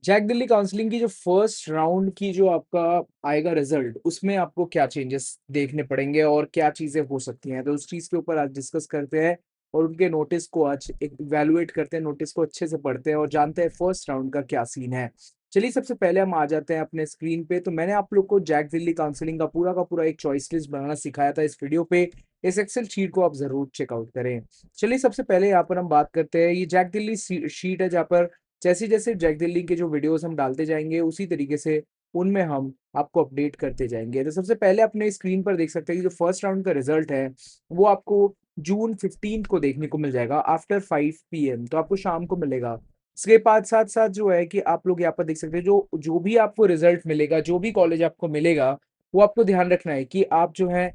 Jack Delhi counselling की जो first round की जो आपका आएगा रिजल्ट, उसमें आपको क्या चेंजेस देखने पड़ेंगे और क्या चीज़ें हो सकती हैं? तो उस चीज़ के ऊपर आज डिस्कस करते हैं और उनके नोटिस को आज एक इवैल्यूएट करते हैं, नोटिस को अच्छे से पढ़ते हैं और जानते हैं फर्स्ट राउंड का क्या सीन है। चलिए सबसे पहले हम आ जाते हैं अपने स्क्रीन पे। तो मैंने आप लोग को जैक दिल्ली काउंसलिंग का पूरा एक चॉइस लिस्ट बनाना सिखाया था इस वीडियो पे। इस एक्सेल शीट को आप ज़रूर चेकआउट करें। चलिए सबसे पहले यहाँ पर हम बात करते हैं, ये जैक दिल्ली शीट है जहाँ पर जैसे-जैसे जैक दिल्ली के जो वीडियोज़ हम डालते जाएँगे, उसी तरीके से उनमें हम आपको अपडेट करते जाएँगे। तो सबसे पहले अपने स्क्रीन पर देख सकते हैं कि जो फर्स्ट राउंड का रिज़ल्ट है, वो आपको जून 15 को देखने को मिल जाएगा आफ्टर 5 पीएम, तो आपको शाम को मिलेगा। इसके बाद साथ-साथ जो है कि आप लोग यहाँ पर देख सकते हैं, जो जो भी आपको रिज़ल्ट मिलेगा, जो भी कॉलेज आपको मिलेगा, वो आपको ध्यान रखना है कि आप जो है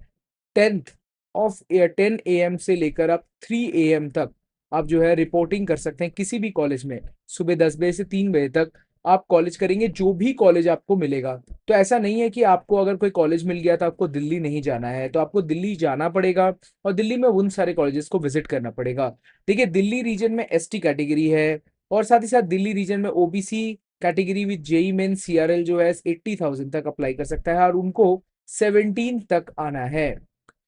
10th ऑफ 10 एएम से लेकर आप 3 एएम तक आप जो है रिपोर्टिंग कर सकते हैं किसी भी कॉलेज में। सुबह 10 बजे से 3 बजे तक आप कॉलेज करेंगे, जो भी कॉलेज आपको मिलेगा। तो ऐसा नहीं है कि आपको अगर कोई कॉलेज मिल गया तो आपको दिल्ली नहीं जाना है, तो आपको दिल्ली जाना पड़ेगा और दिल्ली में उन सारे कॉलेजेस को विज़िट करना पड़ेगा। देखिए, दिल्ली रीजन में एसटी कैटेगरी है और साथ ही साथ दिल्ली रीजन में OBC category with JEE Mains CRL जो है 80,000 तक अप्लाई कर सकता है और उनको 17 तक आना है।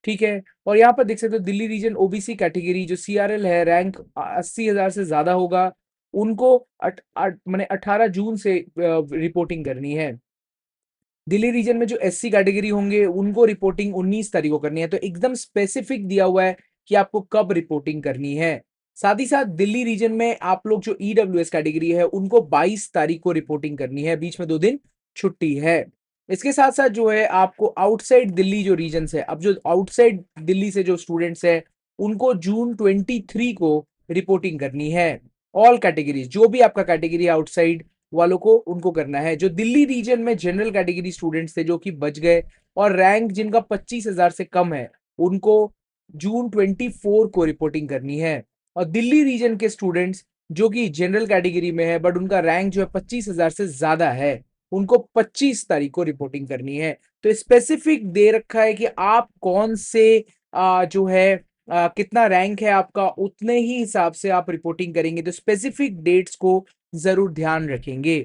ठीक है? और यहाँ पर देख सकते हो दिल्ली रीजन ओबीसी कैटेगरी जो सीआरएल है, रैंक 80,000 से ज़्यादा होगा, उनको अट अट माने 18 जून से रिपोर्टिंग करनी है। दिल्ली रीजन में जो एससी कैटेगरी होंगे, उनको रिपोर्टिंग 19 तारीख को करनी है। तो एकदम स्पेसिफिक दिया हुआ है कि आपको कब रिपोर्टिंग करनी है। साथ ही साथ दिल्ली रीजन में आप लोग जो ईडब्ल्यूएस कैटेगरी है, उनको 22 तारीख को रिपोर्टिंग करनी है, बीच में 2 दिन छुट्टी है। इसके साथ-साथ जो है आपको आउटसाइड दिल्ली जो रीजन्स है, अब जो आउटसाइड दिल्ली से जो स्टूडेंट्स हैं, उनको जून 23 को रिपोर्टिंग करनी है। ऑल कैटेगरीज़ जो भी आपका कैटेगरी है आउटसाइड वालों को उनको करना है। जो दिल्ली रीजन में जनरल कैटेगरी स्टूडेंट्स थे जो कि बच गए और रैंक जिनका 25,000 से कम है, उनको जून 24 को रिपोर्टिंग करनी है। और दिल्ली रीजन के स्टूडेंट्स जो कि जनरल कैटेगरी में है बट उनका रैंक जो है 25,000 से ज़्यादा है, उनको 25 तारीख को रिपोर्टिंग करनी है। तो स्पेसिफिक दे रखा है कि आप कौन से जो है कितना रैंक है आपका, उतने ही हिसाब से आप रिपोर्टिंग करेंगे। तो स्पेसिफिक डेट्स को जरूर ध्यान रखेंगे।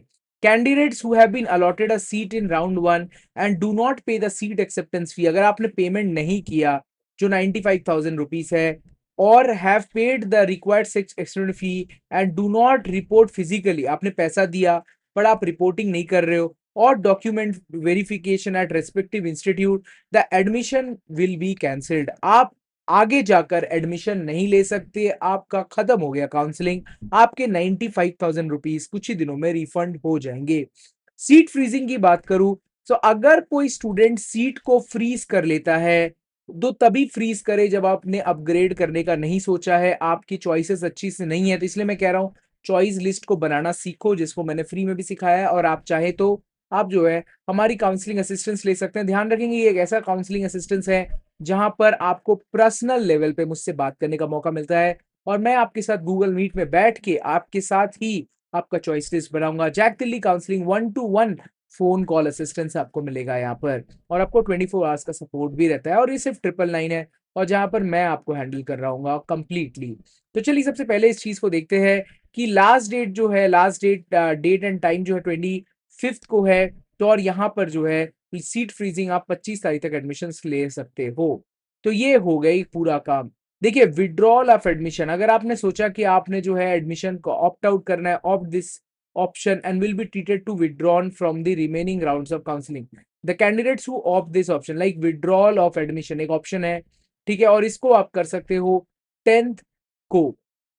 Candidates who have been allotted a seat in round 1 and do not pay the seat acceptance fee, अगर आपने पेमेंट नहीं किया जो 95,000 रुपीस है और have paid the required external fee and do not report physically, आपने पैसा दिया पर आप रिपोर्टिंग नहीं कर रहे हो और document verification eight respective institute, the admission will be cancelled. आप आगे जाकर एडमिशन नहीं ले सकते, आपका खत्म हो गया काउंसलिंग, आपके 95,000 रुपीस कुछ ही दिनों में रिफंड हो जाएंगे। सीट फ्रीजिंग की बात करूं तो अगर कोई स्टूडेंट सीट को फ्रीज कर लेता है तो तभी फ्रीज करे जब आपने अपग्रेड करने का नहीं सोचा है, आपकी चॉइसेस अच्छी से नहीं है। तो इसलिए मैं कह रहा हूं चॉइस लिस्ट को बनाना सीखो, जिसको मैंने फ्री में भी सिखाया है और आप चाहे तो आप जो है हमारी काउंसलिंग असिस्टेंस ले सकते हैं। ध्यान रखेंगे ये एक ऐसा काउंसलिंग असिस्टेंस है जहां पर आपको पर्सनल लेवल पे मुझसे बात करने का मौका मिलता है और मैं आपके साथ गूगल मीट में बैठ के आपके साथ ही आपका चॉइस लिस्ट बनाऊंगा। JAC Delhi counselling 1-to-1 phone call assistance आपको मिलेगा यहाँ पर और आपको 24 आवर्स का सपोर्ट भी रहता है और ये सिर्फ 999 है और जहां पर मैं आपको हैंडल कर रहा हूँ कंप्लीटली। तो चलिए सबसे पहले इस चीज को देखते हैं कि लास्ट डेट जो है, लास्ट डेट एंड टाइम जो है 25 को है। तो और यहाँ पर जो है सीट फ्रीजिंग आप 25 तारीख तक एडमिशन ले सकते हो। तो ये हो गई पूरा काम। देखिए, विड्रॉल ऑफ एडमिशन, अगर आपने सोचा कि आपने जो है एडमिशन को ऑप्ट आउट करना है, opt this option and will be treated to withdrawn from the remaining rounds of counseling. The candidates who opt this option like withdrawal of admission एक ऑप्शन है, ठीक है, और इसको आप कर सकते हो 10th को,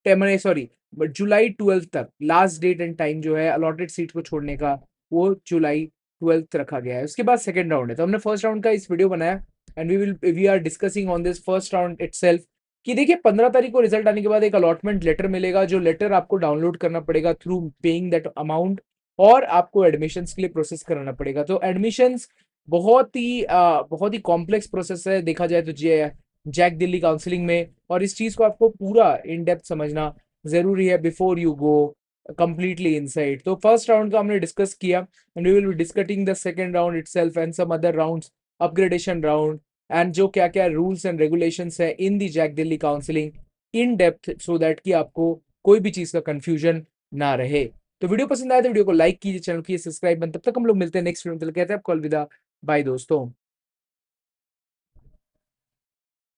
सॉरी जुलाई 12 तक लास्ट डेट एंड टाइम जो है अलॉटेड सीट को छोड़ने का, वो जुलाई 12 रखा गया है। उसके बाद सेकंड राउंड है। तो हमने फर्स्ट राउंड का इस वीडियो बनाया and we are discussing on this first round itself कि देखिए 15 तारीख को रिजल्ट आने के बाद एक अलॉटमेंट लेटर मिलेगा, जो लेटर आपको डाउनलोड करना पड़ेगा थ्रू पेइंग दैट अमाउंट और आपको एडमिशंस के लिए प्रोसेस कराना पड़ेगा। तो एडमिशंस बहुत ही कॉम्प्लेक्स प्रोसेस है देखा जाए तो जैक दिल्ली काउंसलिंग में, और इस चीज को आपको पूरा इन डेप्थ समझना जरूरी है before you go completely inside. तो फर्स्ट राउंड का हमने डिस्कस किया and we will be discussing the second round itself and some other rounds, upgradation round and जो क्या क्या रूल्स एंड रेगुलेशंस है in the JAC Delhi counselling in depth, so that कि आपको कोई भी चीज का कंफ्यूजन ना रहे। तो वीडियो पसंद आया तो वीडियो को लाइक कीजिए, चैनल को कीजिए सब्सक्राइब। तब तक हम लोग मिलते हैं नेक्स्ट वीडियो में, तब तक कहते हैं आपको अलविदा। बाय दोस्तों।